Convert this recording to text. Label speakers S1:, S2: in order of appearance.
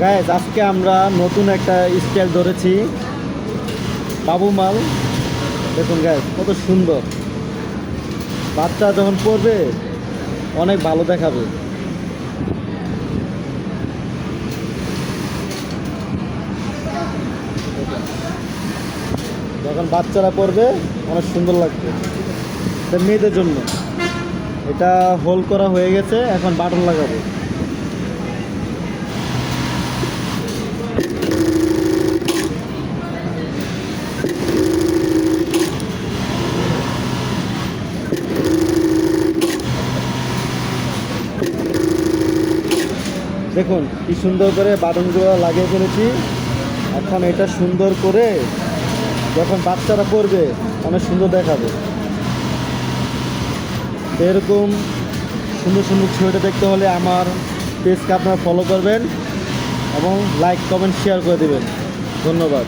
S1: Guys, আজকে আমরা নতুন একটা স্টাইল ধরেছি, বাবু মাল। দেখুন গাইস, কত সুন্দর। বাচ্চা যখন পরবে অনেক ভালো দেখাবে। যখন বাচ্চারা পরবে অনেক সুন্দর লাগবে। এটা মেয়েদের জন্য। এটা হোল করা হয়ে গেছে, এখন বাটন লাগাবো। দেখুন কি সুন্দর করে বাটনগুলো লাগিয়ে ফেলেছি। এখন এটা সুন্দর করে যখন বাচ্চারা পরবে অনেক সুন্দর দেখাবে। এরকম সুন্দর সুন্দর ছবিটা দেখতে হলে আমার পেজকে আপনারা ফলো করবেন এবং লাইক কমেন্ট শেয়ার করে দেবেন। ধন্যবাদ।